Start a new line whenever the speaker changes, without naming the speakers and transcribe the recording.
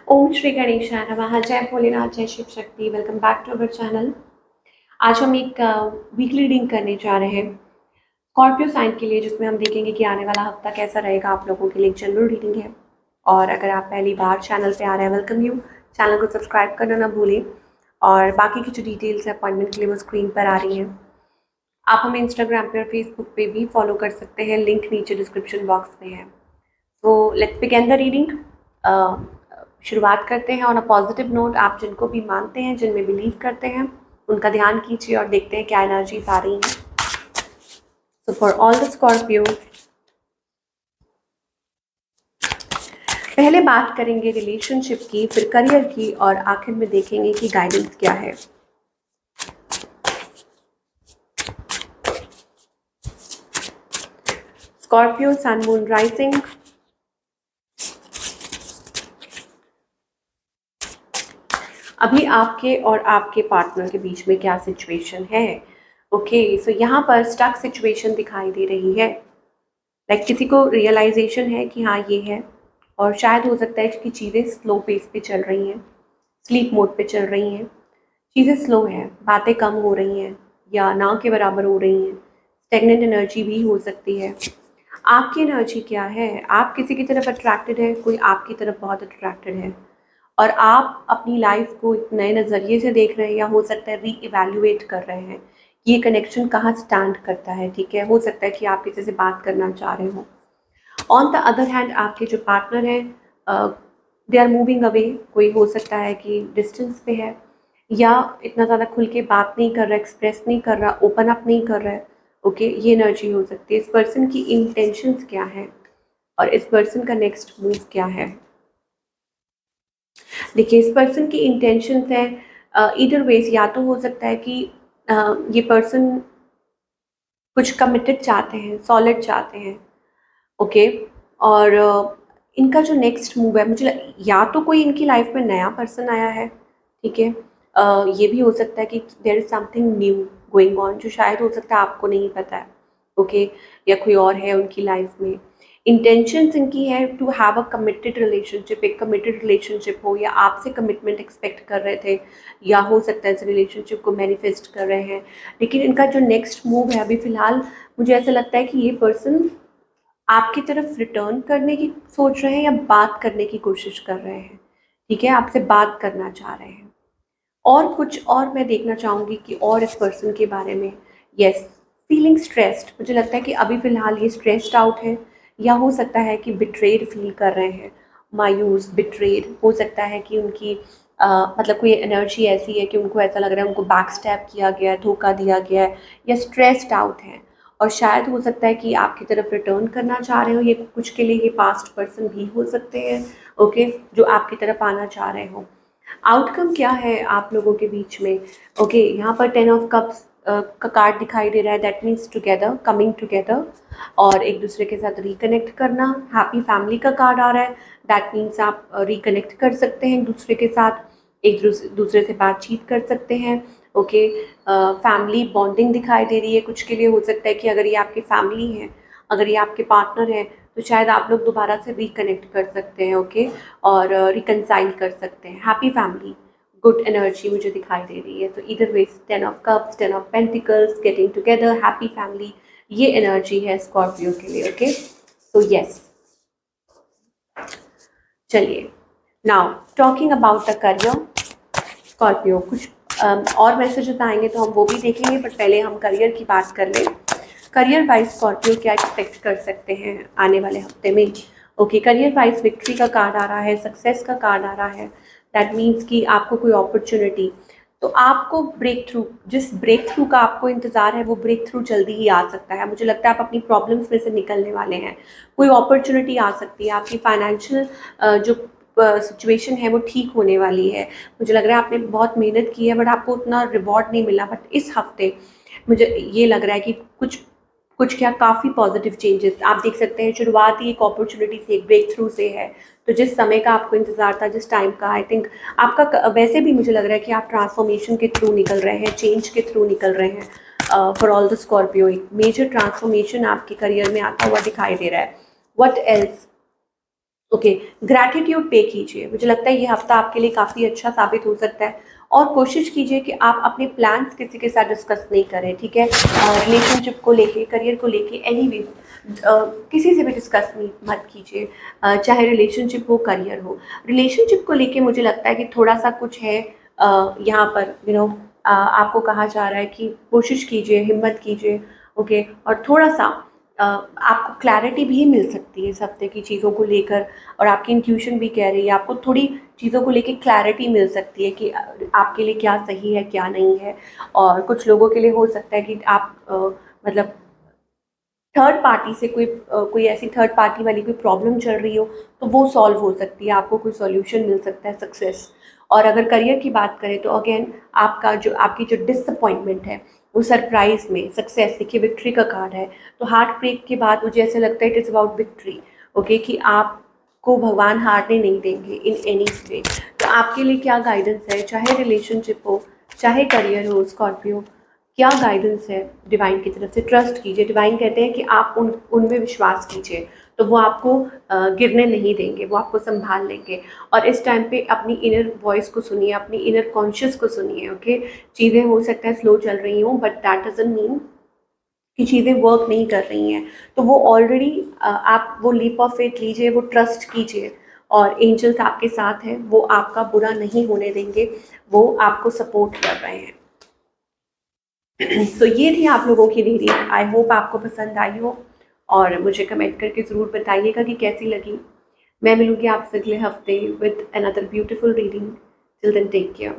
ओम श्री गणेशाय नमः। जय भोलेनाथ, जय Shiv Shakti. Welcome back to our channel. आज हम एक वीकली रीडिंग करने जा रहे हैं स्कॉर्पियो साइन के लिए, जिसमें हम देखेंगे कि आने वाला हफ्ता कैसा रहेगा आप लोगों के लिए। एक जनरल रीडिंग है और अगर आप पहली बार चैनल पे आ रहे हैं, वेलकम यू। चैनल को सब्सक्राइब करना ना भूलें और बाकी की जो डिटेल्स है अपॉइंटमेंट के लिए वो स्क्रीन पर आ रही हैं। आप हमें इंस्टाग्राम पे और फेसबुक पे भी फॉलो कर सकते हैं, लिंक नीचे डिस्क्रिप्शन बॉक्स में है। तो लेट्स बिगिन द रीडिंग। शुरुआत करते हैं ऑन अ पॉजिटिव नोट। आप जिनको भी मानते हैं, जिनमें बिलीव करते हैं, उनका ध्यान कीजिए और देखते हैं क्या एनर्जीज आ रही हैं। So for all the Scorpio, पहले बात करेंगे रिलेशनशिप की, फिर करियर की और आखिर में देखेंगे कि गाइडेंस क्या है। स्कॉर्पियो सन मून राइजिंग, अभी आपके और आपके पार्टनर के बीच में क्या सिचुएशन है। ओके, सो यहाँ पर स्टक सिचुएशन दिखाई दे रही है। लाइक किसी को रियलाइजेशन है कि हाँ ये है, और शायद हो सकता है कि चीज़ें स्लो पेस पे चल रही हैं, स्लीप मोड पे चल रही हैं, चीज़ें स्लो हैं, बातें कम हो रही हैं या ना के बराबर हो रही हैं। स्टेगनेंट एनर्जी भी हो सकती है। आपकी एनर्जी क्या है? आप किसी की तरफ अट्रैक्टेड है, कोई आपकी तरफ बहुत अट्रैक्टेड है और आप अपनी लाइफ को एक नए नज़रिए से देख रहे हैं, या हो सकता है री इवैल्यूएट कर रहे हैं कि ये कनेक्शन कहाँ स्टैंड करता है। ठीक है, हो सकता है कि आप किसी से बात करना चाह रहे हो। ऑन द अदर हैंड, आपके जो पार्टनर हैं दे आर मूविंग अवे। कोई हो सकता है कि डिस्टेंस पे है या इतना ज़्यादा खुल के बात नहीं कर रहा, एक्सप्रेस नहीं कर रहा, ओपन अप नहीं कर रहा है। ओके, ये एनर्जी हो सकती है। इस पर्सन की इंटेंशंस क्या है और इस पर्सन का नेक्स्ट मूव क्या है। देखिए, इस पर्सन की इंटेंशंस है ईदर वेज, या तो हो सकता है कि ये पर्सन कुछ कमिटेड चाहते हैं, सॉलिड चाहते हैं। ओके, और इनका जो नेक्स्ट मूव है, या तो कोई इनकी लाइफ में नया पर्सन आया है। ठीक है, ये भी हो सकता है कि there is something new going on, जो शायद हो सकता है आपको नहीं पता है। ओके, या कोई और है उनकी लाइफ में। इंटेंशंस इनकी है to have a committed relationship, एक कमिटेड रिलेशनशिप हो, या आपसे कमिटमेंट एक्सपेक्ट कर रहे थे, या हो सकता है इस रिलेशनशिप को मैनिफेस्ट कर रहे हैं। लेकिन इनका जो नेक्स्ट मूव है अभी फ़िलहाल, मुझे ऐसा लगता है कि ये पर्सन आपकी तरफ रिटर्न करने की सोच रहे हैं या बात करने की कोशिश कर रहे हैं। ठीक है, आपसे बात करना चाह रहे हैं। और कुछ और मैं देखना चाहूँगी कि और इस पर्सन के बारे में। यस, फीलिंग स्ट्रेस्ड, मुझे लगता है कि अभी फ़िलहाल ये स्ट्रेस्ड आउट है, या हो सकता है कि बिट्रेड फील कर रहे हैं। मायूस, बिट्रेड, हो सकता है कि उनकी मतलब कोई एनर्जी ऐसी है कि उनको ऐसा लग रहा है उनको बैक स्टैप किया गया है, धोखा दिया गया है, या स्ट्रेस्ड आउट है। और शायद हो सकता है कि आपकी तरफ रिटर्न करना चाह रहे हो। ये कुछ के लिए ये पास्ट पर्सन भी हो सकते हैं। ओके, जो आपकी तरफ आना चाह रहे हो। आउटकम क्या है आप लोगों के बीच में? ओके, यहाँ पर 10 ऑफ कप्स का कार्ड दिखाई दे रहा है। That means together, coming together, और एक दूसरे के साथ रिकनेक्ट करना। हैप्पी फैमिली का कार्ड आ रहा है। दैट मीन्स आप रिकनेक्ट कर सकते हैं एक दूसरे के साथ, एक दूसरे से बातचीत कर सकते हैं। ओके, फैमिली बॉन्डिंग दिखाई दे रही है। कुछ के लिए हो सकता है कि अगर ये आपकी फैमिली है, अगर ये आपके पार्टनर है, तो शायद आप लोग दोबारा से रिकनेक्ट कर सकते हैं। ओके, और रिकनसाइल कर सकते हैं। हैप्पी फैमिली, गुड एनर्जी मुझे दिखाई दे रही है। तो इधर वे 10 of cups, 10 of pentacles, getting together, happy family, ये एनर्जी है स्कॉर्पियो के लिए। ओके, तो यस, चलिए now talking about the career. Scorpio, कुछ और मैसेजेस आएंगे तो हम वो भी देखेंगे, बट पहले हम करियर की बात कर लें। करियर वाइज स्कॉर्पियो क्या एक्सपेक्ट कर सकते हैं आने वाले हफ्ते में? ओके, करियर वाइज विक्ट्री का कार्ड आ रहा है, सक्सेस का कार्ड आ रहा है। दैट मीन्स कि आपको कोई अपॉर्चुनिटी, तो आपको ब्रेक थ्रू, जिस ब्रेक थ्रू का आपको इंतज़ार है वो ब्रेक थ्रू जल्दी ही आ सकता है। मुझे लगता है आप अपनी प्रॉब्लम्स में से निकलने वाले हैं। कोई अपॉर्चुनिटी आ सकती है, आपकी फाइनेंशियल जो सिचुएशन है वो ठीक होने वाली है। मुझे लग रहा है आपने बहुत मेहनत की है बट आपको उतना रिवॉर्ड नहीं मिला, बट इस हफ्ते मुझे ये लग रहा है कि कुछ कुछ क्या काफ़ी पॉजिटिव चेंजेस आप देख सकते हैं। शुरुआत ही एक अपॉर्चुनिटी से, एक ब्रेक थ्रू से है। तो जिस समय का आपको इंतज़ार था, जिस टाइम का, आई थिंक आपका वैसे भी मुझे लग रहा है कि आप ट्रांसफॉर्मेशन के थ्रू निकल रहे हैं, चेंज के थ्रू निकल रहे हैं। फॉर ऑल द स्कॉर्पियो, एक मेजर ट्रांसफॉर्मेशन आपके करियर में आता हुआ दिखाई दे रहा है। What else? ओके, ग्रैटिट्यूड पे कीजिए। मुझे लगता है ये हफ्ता आपके लिए काफ़ी अच्छा साबित हो सकता है। और कोशिश कीजिए कि आप अपने प्लान्स किसी के साथ डिस्कस नहीं करें, ठीक है? रिलेशनशिप को लेके, करियर को लेके, एनीवे किसी से भी डिस्कस नहीं मत कीजिए, चाहे रिलेशनशिप हो, करियर हो। रिलेशनशिप को लेके मुझे लगता है कि थोड़ा-सा कुछ है, यहाँ पर आपको कहा जा रहा है कि कोशिश कीजिए, हिम्मत कीजिए, ओके? और थोड़ा-सा आपको क्लैरिटी भी मिल सकती है इस हफ्ते की चीज़ों को लेकर, और आपकी इंट्यूशन भी कह रही है आपको थोड़ी चीज़ों को लेके क्लैरिटी मिल सकती है कि आपके लिए क्या सही है, क्या नहीं है। और कुछ लोगों के लिए हो सकता है कि आप मतलब थर्ड पार्टी से कोई ऐसी थर्ड पार्टी वाली कोई प्रॉब्लम चल रही हो, तो वो सॉल्व हो सकती है, आपको कोई सॉल्यूशन मिल सकता है, सक्सेस। और अगर करियर की बात करें तो अगेन आपकी जो डिसअपॉइंटमेंट है, वो सरप्राइज़ में सक्सेस, देखिए विक्ट्री का कार्ड है। तो हार्ट ब्रेक के बाद मुझे ऐसा लगता है it is about victory, okay? कि आपको भगवान हारने नहीं देंगे इन एनी वे। तो आपके लिए क्या गाइडेंस है, चाहे रिलेशनशिप हो, चाहे करियर हो स्कॉर्पियो, क्या गाइडेंस है डिवाइन की तरफ से? ट्रस्ट कीजिए। डिवाइन कहते हैं कि आप उनमें विश्वास कीजिए, तो वो आपको गिरने नहीं देंगे, वो आपको संभाल लेंगे। और इस टाइम पे अपनी इनर वॉइस को सुनिए, अपनी इनर कॉन्शियस को सुनिए, ओके? चीज़ें हो सकता है स्लो चल रही हों, बट दैट डजंट मीन कि चीज़ें वर्क नहीं कर रही हैं। तो वो ऑलरेडी आप वो लीप ऑफ फेथ लीजिए, वो ट्रस्ट कीजिए, और एंजल्स आपके साथ हैं, वो आपका बुरा नहीं होने देंगे, वो आपको सपोर्ट कर रहे हैं। तो ये थी आप लोगों की रीडिंग। आई होप आपको पसंद आई हो, और मुझे कमेंट करके ज़रूर बताइएगा कि कैसी लगी। मैं मिलूंगी आपसे अगले हफ्ते with another beautiful reading. Till then take care.